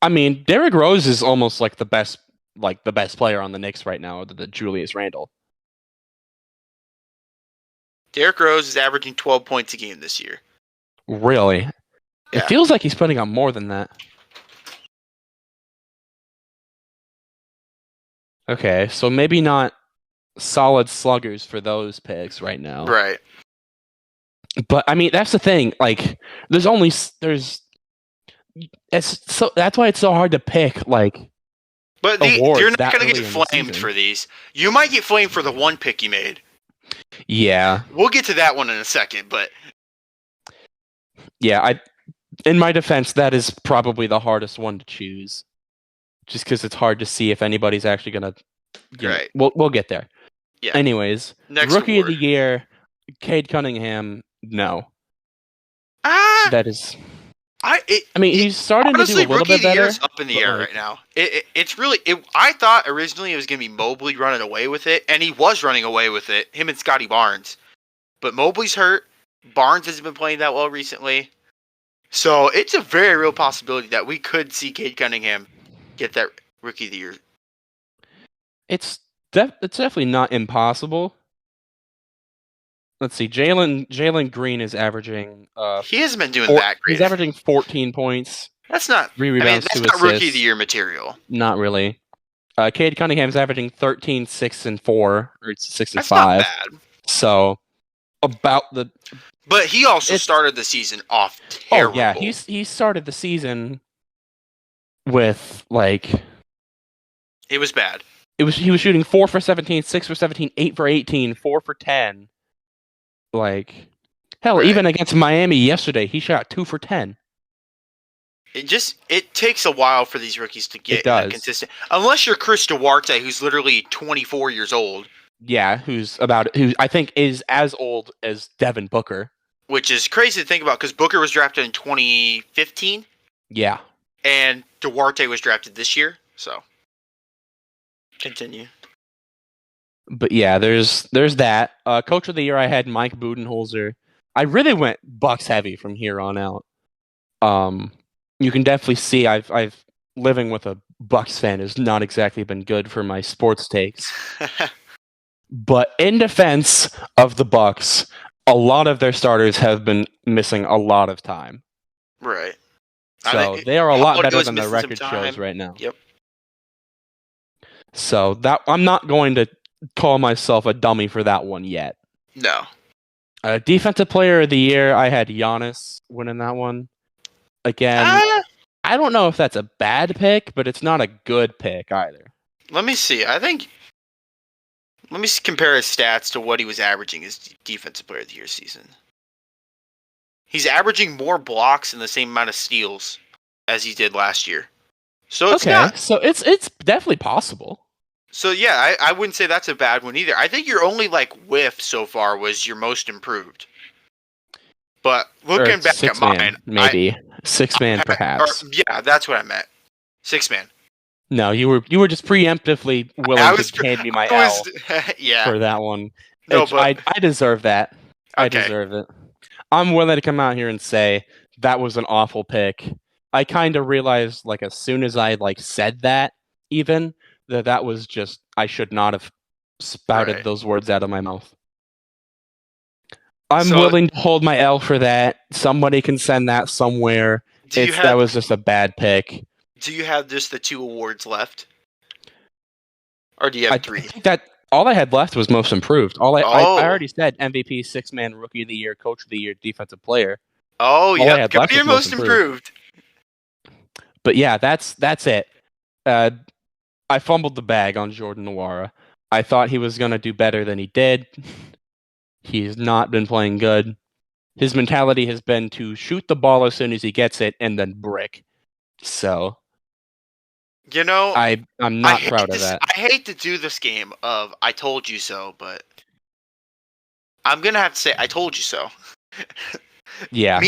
I mean, Derrick Rose is almost like the best player on the Knicks right now, other than Julius Randle. Derrick Rose is averaging 12 points a game this year. Really? Yeah. It feels like he's putting on more than that. Okay, so maybe not solid sluggers for those picks right now. Right. But I mean, that's the thing. Like, that's why it's so hard to pick. Like, but you're not going to get flamed for these. You might get flamed for the one pick you made. Yeah, we'll get to that one in a second. But yeah, in my defense, that is probably the hardest one to choose, just because it's hard to see if anybody's actually going to. Right. We'll get there. Yeah. Anyways, Rookie of the Year, Cade Cunningham. No. That is. I mean, he's starting to do a little bit better. Honestly, up in the air right now. It's really. I thought originally it was going to be Mobley running away with it, and he was running away with it. Him and Scotty Barnes, but Mobley's hurt. Barnes hasn't been playing that well recently, so it's a very real possibility that we could see Cade Cunningham get that Rookie of the Year. It's definitely not impossible. Let's see. Jalen Green is averaging. He hasn't been doing that great. He's averaging 14 points. That's not 3 rebounds, that's 2 not assists. Rookie of the Year material. Not really. Cade Cunningham's averaging 13, 6, and 4, or 6 and that's 5. Not bad. So about the. But he also started the season off terrible. Oh yeah, he started the season with like. It was bad. He was shooting 4 for 17, 6 for 17, 8 for 18, 4 for 10. Like, hell, even against Miami yesterday, he shot 2 for 10. It takes a while for these rookies to get consistent. Unless you're Chris Duarte, who's literally 24 years old. Yeah, who I think is as old as Devin Booker. Which is crazy to think about because Booker was drafted in 2015. Yeah. And Duarte was drafted this year, so continue. But yeah, there's that. Coach of the Year, I had Mike Budenholzer. I really went Bucks heavy from here on out. You can definitely see I've living with a Bucks fan has not exactly been good for my sports takes. But in defense of the Bucks, a lot of their starters have been missing a lot of time. Right. So they are a lot better than the record shows right now. Yep. So that I'm not going to call myself a dummy for that one yet. No. Defensive Player of the Year, I had Giannis winning that one. Again, I don't know if that's a bad pick, but it's not a good pick either. Let me see. Let me compare his stats to what he was averaging his Defensive Player of the Year season. He's averaging more blocks and the same amount of steals as he did last year. So it's so it's definitely possible. So yeah, I wouldn't say that's a bad one either. I think your only whiff so far was your most improved. But looking back at mine, maybe 6 man perhaps. Yeah, that's what I meant. 6 man. No, you were just preemptively willing to hand me my L for that one. No, but I deserve that. I deserve it. I'm willing to come out here and say that was an awful pick. I kind of realized as soon as I said that even that was just I should not have spouted Right. those words out of my mouth. I'm So, willing to hold my L for that. Somebody can send that somewhere. do you That have was just a bad pick. just the 2 awards left, or do you I have 3? think that all I had left was most improved. I Oh, already said MVP, 6-man, rookie of the year, coach of the year, defensive player. oh, All I yep. had Go left to was your most most improved. improved. But yeah, that's it. Uh, I fumbled the bag on Jordan Nwora. I thought he was going to do better than he did. He's not been playing good. His mentality has been to shoot the ball as soon as he gets it and then brick. So You know, I'm not proud of that. I hate to do this game of I told you so, but I'm gonna have to say I told you so. Yeah,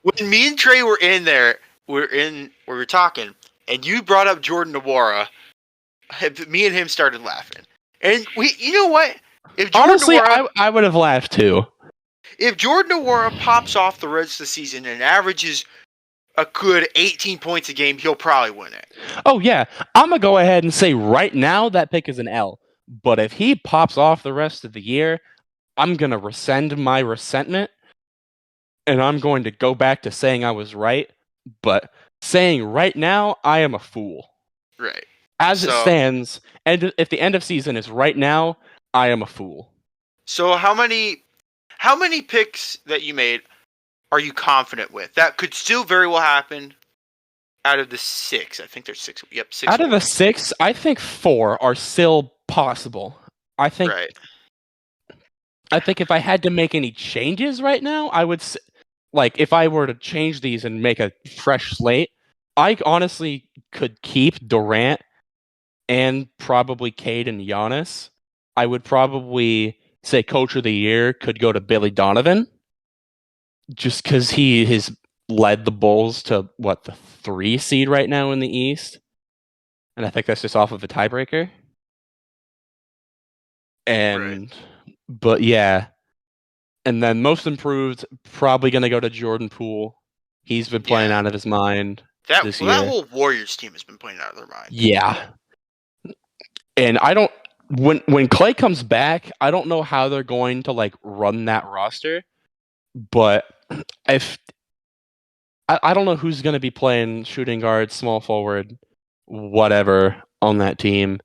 When me and Trey were in there, we were talking, and you brought up Jordan Nwora. Me and him started laughing, and you know what? If Jordan honestly, Nwora, I would have laughed too. if Jordan Nwora pops off the rest of the season and averages a good 18 points a game, he'll probably win it. Oh yeah, I'm gonna go ahead and say right now that pick is an L. But if he pops off the rest of the year, I'm gonna rescind my resentment, and I'm going to go back to saying I was right. But saying right now, I am a fool. Right. As it stands, and if the end of season is right now, I am a fool. So how many picks that you made are you confident with? That could still very well happen out of the 6. I think there's 6. Yep, 6. Out of the 6, I think 4 are still possible. I think if I had to make any changes right now, I would say, like if I were to change these and make a fresh slate, I honestly could keep Durant and probably Cade and Giannis. I would probably say coach of the year could go to Billy Donovan, just because he has led the Bulls to the 3 seed right now in the East, and I think that's just off of a tiebreaker. And but yeah, and then most improved probably gonna go to Jordan Poole. He's been playing out of his mind this year. That whole Warriors team has been playing out of their mind. Yeah, and I don't. When Clay comes back, I don't know how they're going to run that roster, but if I don't know who's going to be playing shooting guard, small forward, whatever on that team.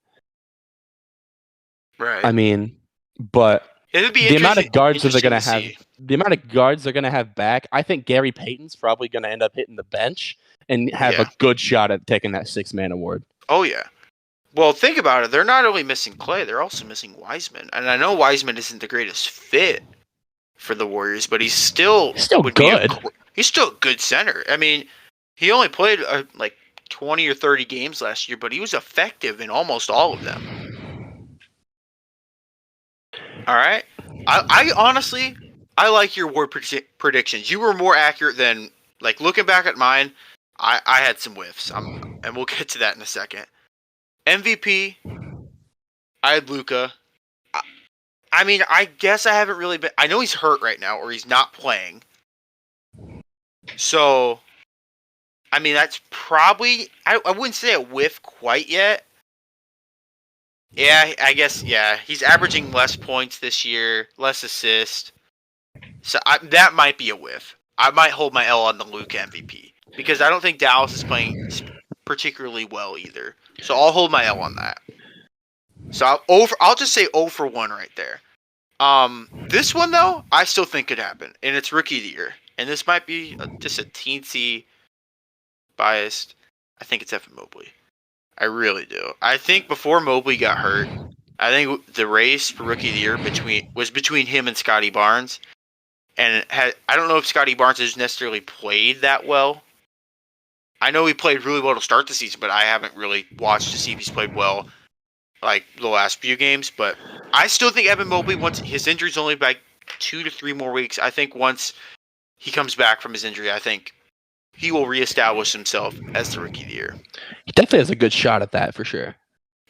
Right. I mean, but the amount of guards that they're going to have, the amount of guards they're going to have back, I think Gary Payton's probably going to end up hitting the bench and have a good shot at taking that 6-man award. Oh yeah. Well, think about it. They're not only missing Clay, they're also missing Wiseman. And I know Wiseman isn't the greatest fit for the Warriors, but he's still good. He's still a good center. I mean, he only played 20 or 30 games last year, but he was effective in almost all of them. All right. I honestly, I like your award predictions. You were more accurate than, looking back at mine, I had some whiffs. And we'll get to that in a second. MVP, I had Luka. I mean, I guess I haven't really been... I know he's hurt right now, or he's not playing. So, I mean, that's probably... I wouldn't say a whiff quite yet. Yeah, I guess, yeah. He's averaging less points this year, less assists. So, that might be a whiff. I might hold my L on the Luka MVP. Because I don't think Dallas is playing particularly well either. So, I'll hold my L on that. So, I'll just say 0 for 1 right there. This one, though, I still think could happen. And it's Rookie of the Year. And this might be just a teensy biased. I think it's Evan Mobley. I really do. I think before Mobley got hurt, I think the race for Rookie of the Year was between him and Scotty Barnes. And I don't know if Scotty Barnes has necessarily played that well. I know he played really well to start the season, but I haven't really watched to see if he's played well the last few games. But I still think Evan Mobley, once his injury's only 2 to 3 more weeks, I think once he comes back from his injury, I think he will reestablish himself as the Rookie of the Year. He definitely has a good shot at that for sure.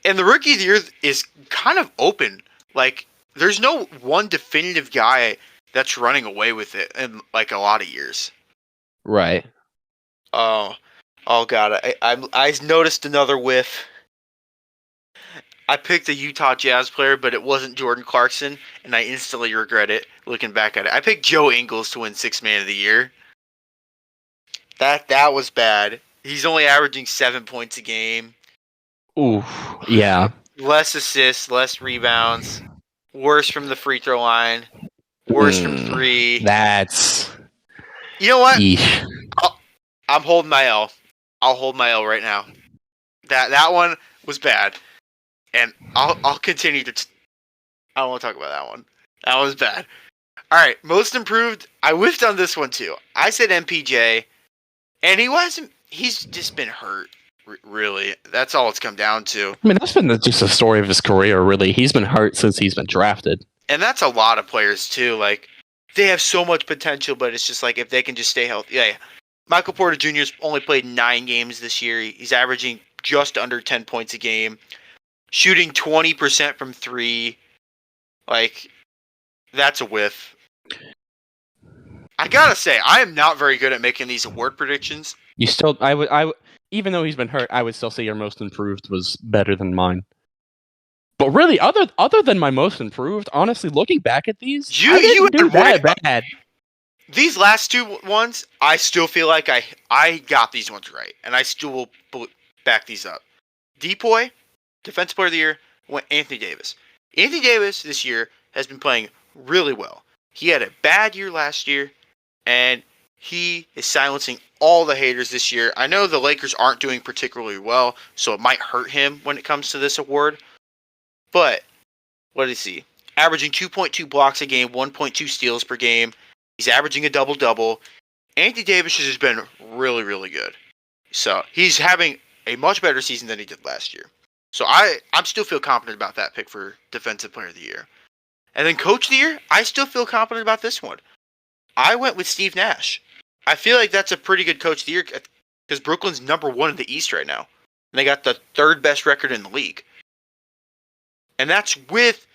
And the Rookie of the Year is kind of open. There's no one definitive guy that's running away with it in a lot of years. Right. Oh God! I noticed another whiff. I picked a Utah Jazz player, but it wasn't Jordan Clarkson, and I instantly regret it looking back at it. I picked Joe Ingles to win Sixth Man of the Year. That was bad. He's only averaging 7 points a game. Ooh, yeah. Less assists, less rebounds, worse from the free throw line, worse from three. That's... You know what? Eesh. I'm holding my L. I'll hold my L right now. That one was bad, and I'll continue to. I don't want to talk about that one. That was bad. All right, most improved. I whiffed on this one too. I said MPJ, and he wasn't. He's just been hurt. Really, that's all it's come down to. I mean, that's been just the story of his career, really. He's been hurt since he's been drafted. And that's a lot of players, too. Like, they have so much potential, but it's just like if they can just stay healthy. Yeah. Michael Porter Jr.'s only played 9 games this year. He's averaging just under 10 points a game, shooting 20% from 3. Like, that's a whiff. I gotta say, I am not very good at making these award predictions. You still, even though he's been hurt, I would still say your most improved was better than mine. But really, other than my most improved, honestly, looking back at these, I didn't do that bad. These last 2 ones, I still feel like I got these ones right, and I still will back these up. Depoy, Defensive Player of the Year, went Anthony Davis. Anthony Davis this year has been playing really well. He had a bad year last year, and he is silencing all the haters this year. I know the Lakers aren't doing particularly well, so it might hurt him when it comes to this award. But, what is he? Averaging 2.2 blocks a game, 1.2 steals per game. He's averaging a double-double. Anthony Davis has just been really, really good. So, he's having a much better season than he did last year. So, I'm still feel confident about that pick for Defensive Player of the Year. And then Coach of the Year, I still feel confident about this one. I went with Steve Nash. I feel like that's a pretty good Coach of the Year because Brooklyn's number 1 in the East right now. And they got the 3rd best record in the league. And that's with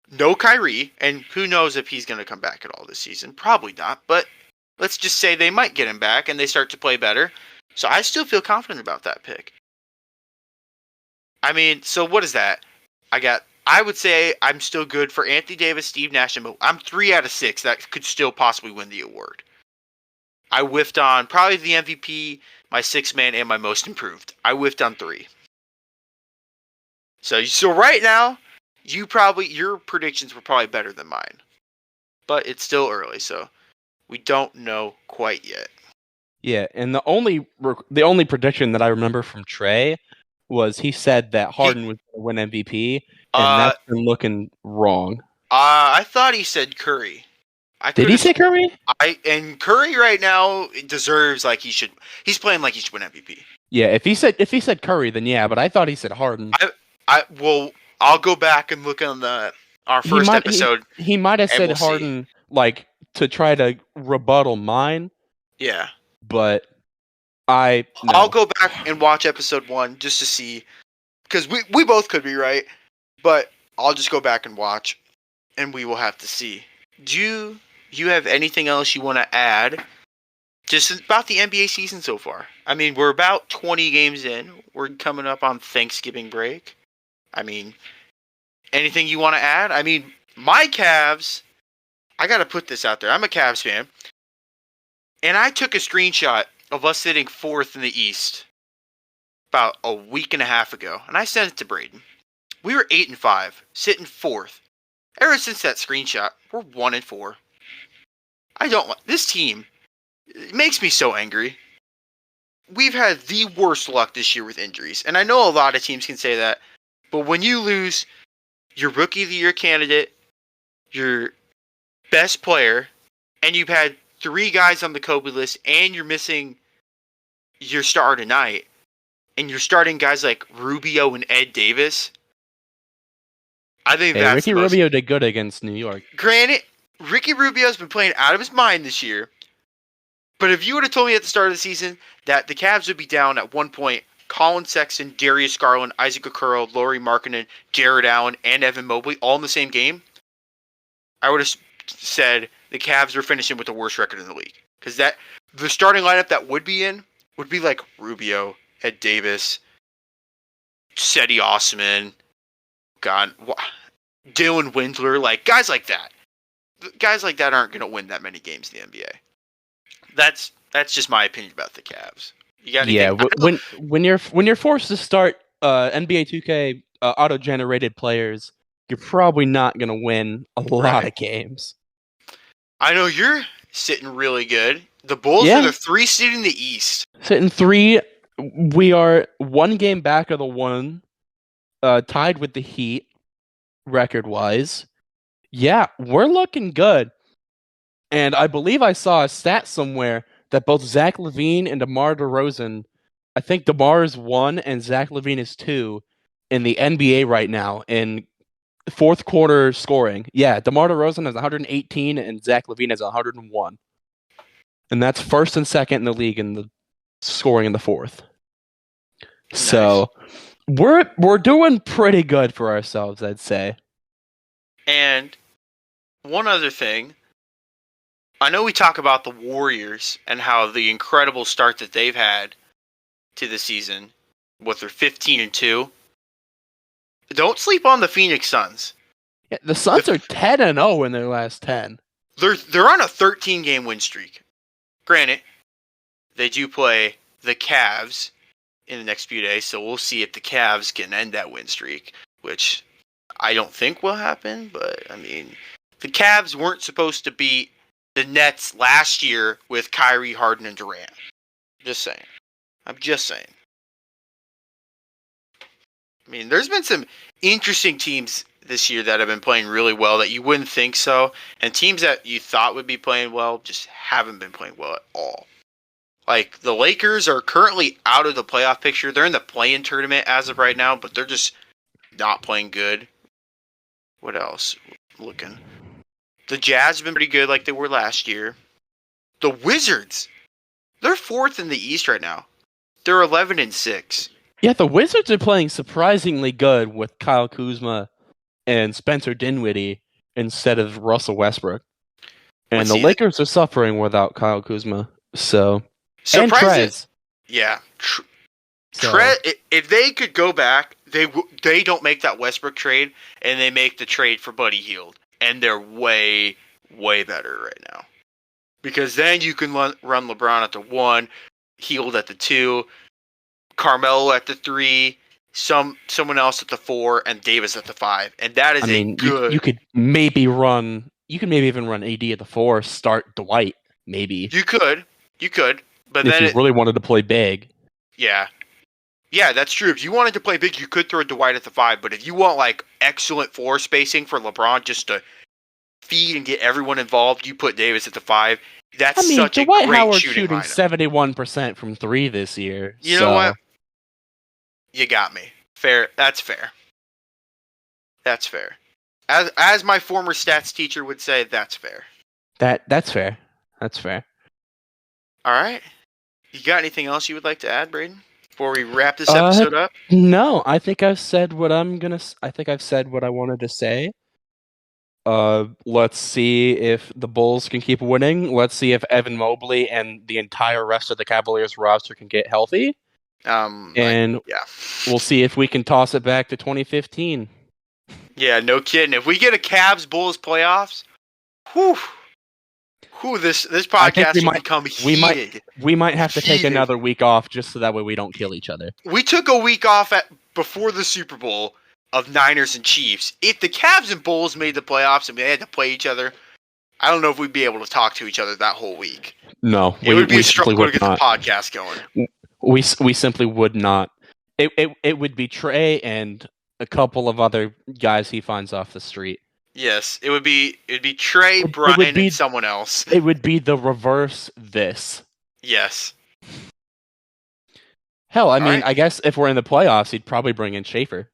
no Kyrie, and who knows if he's going to come back at all this season. Probably not, but let's just say they might get him back and they start to play better. So I still feel confident about that pick. I mean, so what is that? I would say I'm still good for Anthony Davis, Steve Nash, and I'm 3 out of 6 that could still possibly win the award. I whiffed on probably the MVP, my 6th man, and my most improved. I whiffed on 3. So right now, your predictions were probably better than mine. But it's still early, so we don't know quite yet. Yeah, and the only prediction that I remember from Trey was he said that Harden was going to win MVP, and that's been looking wrong. I thought he said Curry. Did he say Curry? And Curry right now deserves like he should. He's playing like he should win MVP. Yeah, if he said Curry, then yeah. But I thought he said Harden. I'll go back and look on our first episode. He might have said Harden like to try to rebuttal mine. Yeah, but I'll go back and watch episode 1 just to see because we both could be right. But I'll just go back and watch, and we will have to see. Do you have anything else you want to add? Just about the NBA season so far. I mean, we're about 20 games in. We're coming up on Thanksgiving break. I mean, anything you want to add? I mean, my Cavs, I got to put this out there. I'm a Cavs fan. And I took a screenshot of us sitting 4th in the East about a week and a half ago. And I sent it to Braden. We were 8-5, sitting 4th. Ever since that screenshot, we're 1-4. This team, it makes me so angry. We've had the worst luck this year with injuries. And I know a lot of teams can say that. But when you lose your Rookie of the Year candidate, your best player, and you've had 3 guys on the Kobe list, and you're missing your star tonight, and you're starting guys like Rubio and Ed Davis, I think that's Ricky Rubio did good against New York. Granted, Ricky Rubio's been playing out of his mind this year. But if you would have told me at the start of the season that the Cavs would be down at one point, Colin Sexton, Darius Garland, Isaac Okoro, Lauri Markkanen, Jared Allen, and Evan Mobley all in the same game, I would have said the Cavs were finishing with the worst record in the league. Because the starting lineup that would be in would be like Rubio, Ed Davis, Cedi Osman, God, Dylan Windler, like guys like that. Guys like that aren't going to win that many games in the NBA. That's just my opinion about the Cavs. You got anything? Yeah, when you're forced to start NBA 2K auto-generated players, you're probably not going to win a lot of games. I know you're sitting really good. The Bulls are the 3 seed in the East. Sitting 3, we are 1 game back of the 1, tied with the Heat, record-wise. Yeah, we're looking good. And I believe I saw a stat somewhere that both Zach LaVine and DeMar DeRozan, I think DeMar is 1 and Zach LaVine is 2 in the NBA right now in fourth quarter scoring. Yeah, DeMar DeRozan has 118 and Zach LaVine has 101. And that's first and second in the league in the scoring in the fourth. Nice. So we're doing pretty good for ourselves, I'd say. And one other thing, I know we talk about the Warriors and how the incredible start that they've had to the season with their 15-2. Don't sleep on the Phoenix Suns. Yeah, the Suns are 10-0 in their last 10. They're on a 13-game win streak. Granted, they do play the Cavs in the next few days, so we'll see if the Cavs can end that win streak, which I don't think will happen, but I mean, the Cavs weren't supposed to beat the Nets last year with Kyrie, Harden, and Durant. Just saying. I'm just saying. I mean, there's been some interesting teams this year that have been playing really well that you wouldn't think so, and teams that you thought would be playing well just haven't been playing well at all. Like, the Lakers are currently out of the playoff picture. They're in the play-in tournament as of right now, but they're just not playing good. What else? Looking. The Jazz have been pretty good like they were last year. The Wizards, they're 4th in the East right now. They're 11-6. Yeah, the Wizards are playing surprisingly good with Kyle Kuzma and Spencer Dinwiddie instead of Russell Westbrook. And the Lakers are suffering without Kyle Kuzma. So and Trez. Yeah. Trez, if they could go back, they don't make that Westbrook trade, and they make the trade for Buddy Hield. And they're way, way better right now. Because then you can run LeBron at the 1, Hield at the 2, Carmelo at the 3, someone else at the 4, and Davis at the 5. And that is good. You could maybe even run AD at the 4, start Dwight, maybe. You could. But if then you really wanted to play big. Yeah. Yeah, that's true. If you wanted to play big, you could throw Dwight at the 5. But if you want like excellent floor spacing for LeBron just to feed and get everyone involved, you put Davis at the 5. That's such Dwight a great Howard's shooting lineup. 71% from 3 this year. You know what? You got me. Fair. That's fair. That's fair. As my former stats teacher would say, that's fair. That's fair. That's fair. All right. You got anything else you would like to add, Braden, before we wrap this episode up? No, I think I've said what I wanted to say. Let's see if the Bulls can keep winning. Let's see if Evan Mobley and the entire rest of the Cavaliers roster can get healthy. We'll see if we can toss it back to 2015. Yeah, no kidding. If we get a Cavs-Bulls playoffs, this podcast will become heated. We might have to take another week off just so that way we don't kill each other. We took a week off before the Super Bowl of Niners and Chiefs. If the Cavs and Bulls made the playoffs and they had to play each other, I don't know if we'd be able to talk to each other that whole week. No, it would be a struggle to get the podcast going. We simply would not. It would be Trey and a couple of other guys he finds off the street. Yes, it would be Trey, Brian, and someone else. It would be the reverse this. Yes. Hell, I mean, I guess if we're in the playoffs, he'd probably bring in Schaefer.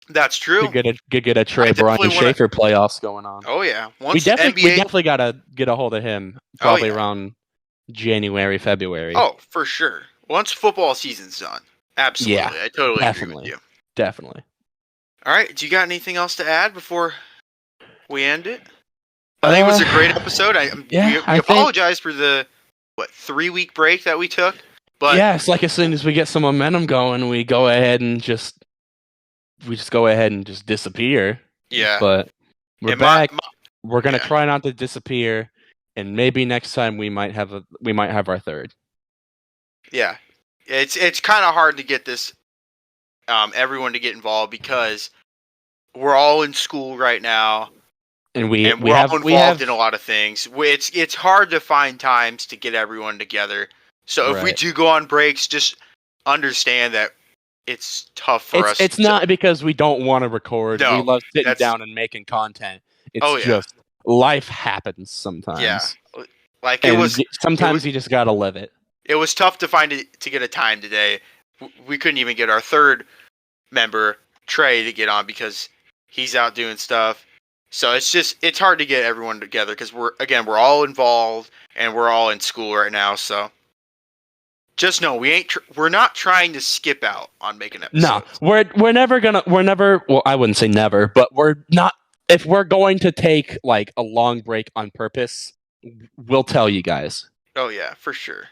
That's true. Could get a Trey, Brian, Schaefer playoffs going on. Oh yeah, we definitely gotta get a hold of him. Probably around January, February. Oh, for sure. Once football season's done, absolutely. Yeah, I totally agree with you. Definitely. All right, do you got anything else to add before we end it? I think it was a great episode. We apologize for the 3-week break that we took. But yeah, it's like as soon as we get some momentum going, we go ahead and just we just go ahead and just disappear. Yeah. But we're And back. We're gonna yeah. try not to disappear, and maybe next time we might have our third. Yeah, it's kind of hard to get this everyone to get involved because we're all in school right now, and we're all involved in a lot of things. It's hard to find times to get everyone together. So if we do go on breaks, just understand that it's tough for us. It's not because we don't want to record. No, we love sitting down and making content. It's just life happens sometimes. Yeah, like sometimes you just gotta live it. It was tough to get a time today. We couldn't even get our third member, Trey, to get on because he's out doing stuff. So it's hard to get everyone together because we're all involved and we're all in school right now. So just know we're not trying to skip out on making episodes. No, we're never. Well, I wouldn't say never, but we're not. If we're going to take like a long break on purpose, we'll tell you guys. Oh yeah, for sure.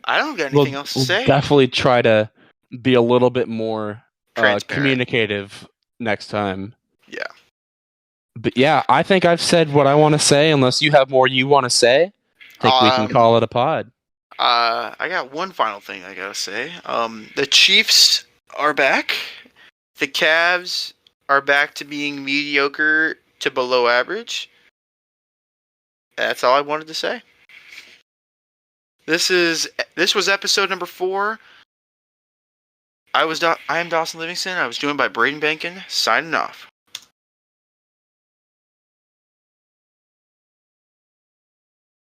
I don't got anything else to say. We'll definitely try to be a little bit more communicative next time. Yeah. But yeah, I think I've said what I want to say. Unless you have more you want to say, I think we can call it a pod. I got one final thing I gotta say. The Chiefs are back. The Cavs are back to being mediocre to below average. That's all I wanted to say. This was episode number 4. I am Dawson Livingston. I was joined by Braden Bankin, signing off.